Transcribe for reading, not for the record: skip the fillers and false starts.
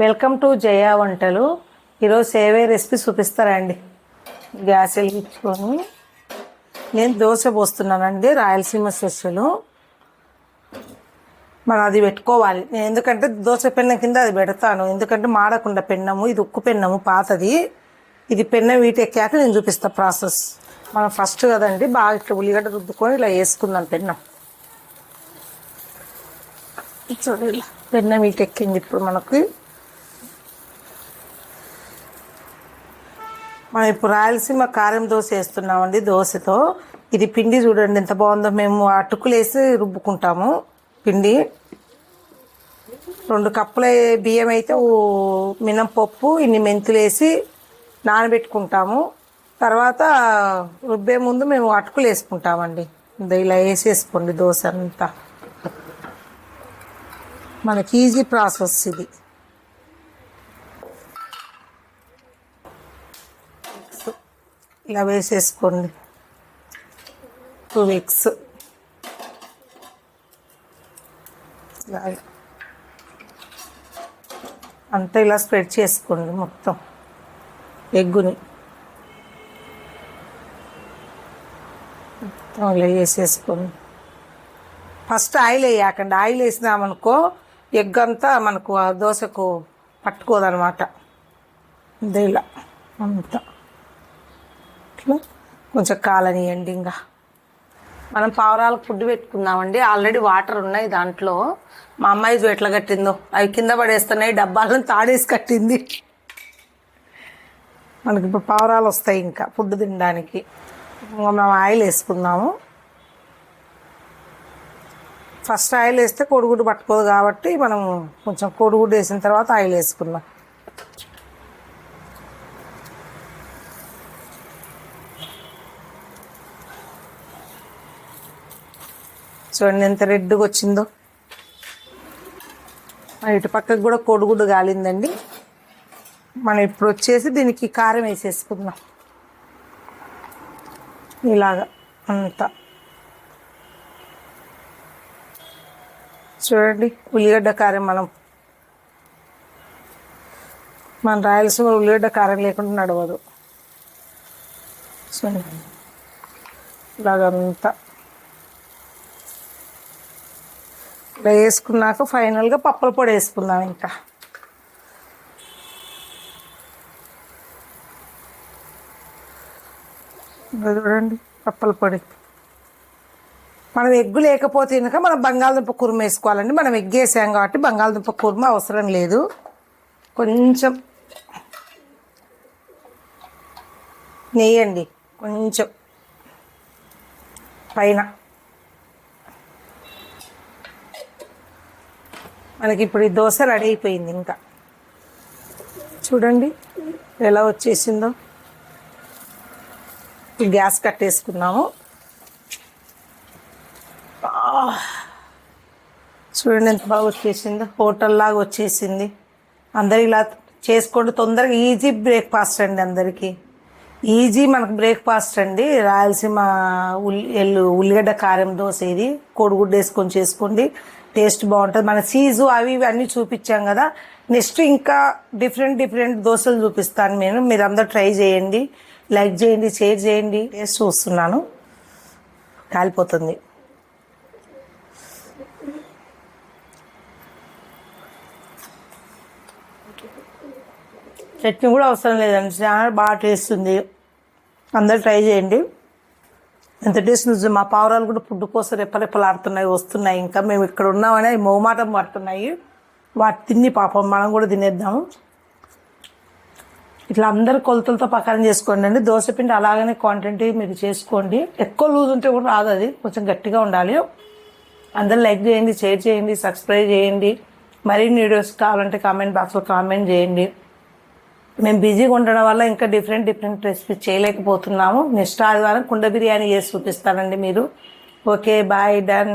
Welcome to జయ వంటలు. ఈరోజు సేవే రెసిపీ చూపిస్తారండి. గ్యాస్ వెలిగించుకొని నేను దోశ పోస్తున్నానండి. రాయలసీమ స్పెషల్. మనం అది పెట్టుకోవాలి. నేను ఎందుకంటే దోశ పెన్నం కింద అది పెడతాను, ఎందుకంటే మాడకుండా పెన్నము. ఇది ఉక్కు పెన్నము పాతది. ఇది పెన్నం వీటెక్కాక నేను చూపిస్తాను ప్రాసెస్. మనం ఫస్ట్ కదండి బాగా ఇట్లా ఉల్లిగడ్డ రుద్దుకొని ఇలా వేసుకుందాం పెన్నం. చూడండి పెన్నం వీటెక్కింది. ఇప్పుడు మనం ఇప్పుడు రాయలసీమ కారం దోశ వేస్తున్నామండి. దోశతో ఇది పిండి చూడండి ఎంత బాగుందో. మేము అటుకులు వేసి రుబ్బుకుంటాము పిండి. 2 కప్పుల బియ్యం అయితే మినపప్పు, ఇన్ని మెంతులు వేసి నానబెట్టుకుంటాము. తర్వాత రుబ్బే ముందు మేము అటుకులు వేసుకుంటామండి. ఇలా వేసేసుకోండి దోశ అంతా. మనకి ఈజీ ప్రాసెస్ ఇది. ఇలా వేసేసుకోండి. 2 ఎగ్స్ అంతా ఇలా స్ప్రెడ్ చేసుకోండి మొత్తం ఎగ్గుని. మొత్తం ఇలా వేసేసుకోండి. ఫస్ట్ ఆయిల్ వేయకండి. ఆయిల్ వేసినామనుకో ఎగ్ అంతా మనకు ఆ దోశకు పట్టుకోదనమాట. ఇలా అంతా ఇట్లా కొంచెం కాలనియండి. ఇంకా మనం పావురాలకు ఫుడ్ పెట్టుకుందామండి. ఆల్రెడీ వాటర్ ఉన్నాయి దాంట్లో. మా అమ్మాయి ఎట్లా కట్టిందో అవి కింద పడేస్తున్నాయి. డబ్బాలను తాడేసి కట్టింది. మనకి ఇప్పుడు పావురాలు వస్తాయి ఇంకా ఫుడ్ తినడానికి. మనం ఆయిల్ వేసుకుందాము. ఫస్ట్ ఆయిల్ వేస్తే కోడిగుడ్డు పట్టుకోదు కాబట్టి మనం కొంచెం కోడిగుడ్డు వేసిన తర్వాత ఆయిల్ వేసుకుందాం. చూడండి ఎంత రెడ్గా వచ్చిందో. ఇటు పక్కకు కూడా కోడిగుడ్డు కాలిందండి. మనం ఇప్పుడు వచ్చేసి దీనికి కారం వేసేసుకుందాం. ఇలాగా అంతా చూడండి. ఉల్లిగడ్డ కారం మన రాయలసీమ ఉల్లిగడ్డ కారం లేకుండా నడవదు. చూడండి ఇలాగంతా ఇలా వేసుకున్నాక ఫైనల్గా పప్పుల పొడి వేసుకుందాం. ఇంకా చూడండి పప్పుల పొడి. మనం ఎగ్గు లేకపోతే కనుక మనం బంగాళదుంప కుర్మ వేసుకోవాలండి. మనం ఎగ్ వేసాం కాబట్టి బంగాళదుంప కుర్మ అవసరం లేదు. కొంచెం నెయ్యండి కొంచెం పైన. మనకి ఇప్పుడు ఈ దోశ రెడీ అయిపోయింది. ఇంకా చూడండి ఎలా వచ్చేసిందో. గ్యాస్ కట్టేసుకున్నాము. చూడండి ఎంత బాగా వచ్చేసిందో. హోటల్ లాగా వచ్చేసింది. అందరు ఇలా చేసుకోండి తొందరగా. ఈజీ బ్రేక్ఫాస్ట్ అండి. అందరికీ ఈజీ మనకు బ్రేక్ఫాస్ట్ అండి. రాయలసీమ ఉల్లిగడ్డ కారం దోశ ఇది. కోడిగుడ్డు వేసుకొని చేసుకోండి, టేస్ట్ బాగుంటుంది. మన చీజు అవి ఇవి అన్నీ చూపించాం కదా. నెక్స్ట్ ఇంకా డిఫరెంట్ దోశలు చూపిస్తాను నేను. మీరు అందరూ ట్రై చేయండి, లైక్ చేయండి, షేర్ చేయండి. టేస్ట్ చూస్తున్నాను, కాలిపోతుంది. చట్నీ కూడా అవసరం లేదండి. చాలా బాగా టేస్ట్ ఉంది. అందరూ ట్రై చేయండి. ఎంత టేస్ట్ ఉంది. మా పావురాలు కూడా ఫుడ్ కోసం రెప్పరెప్పలాడుతున్నాయి, వస్తున్నాయి. ఇంకా మేము ఇక్కడ ఉన్నామని అవి మోమాటం పడుతున్నాయి. వాటి తిని పాపం మనం కూడా తినేద్దాము. ఇట్లా అందరు కొలతలతో పక్కన చేసుకోండి అండి. దోశపిండి అలాగనే క్వాంటిటీ మీరు చేసుకోండి. ఎక్కువ లూజ్ ఉంటే కూడా రాదు, అది కొంచెం గట్టిగా ఉండాలి. అందరూ లైక్ చేయండి, షేర్ చేయండి, సబ్స్క్రైబ్ చేయండి. మరిన్ని వీడియోస్ కావాలంటే కామెంట్ బాక్స్లో కామెంట్ చేయండి. మేము బిజీగా ఉండడం వల్ల ఇంకా డిఫరెంట్ రెసిపీస్ చేయలేకపోతున్నాము. నెక్స్ట్ ఆదివారం కుండ బిర్యానీ చేసి చూపిస్తానండి మీరు. Okay bye, done.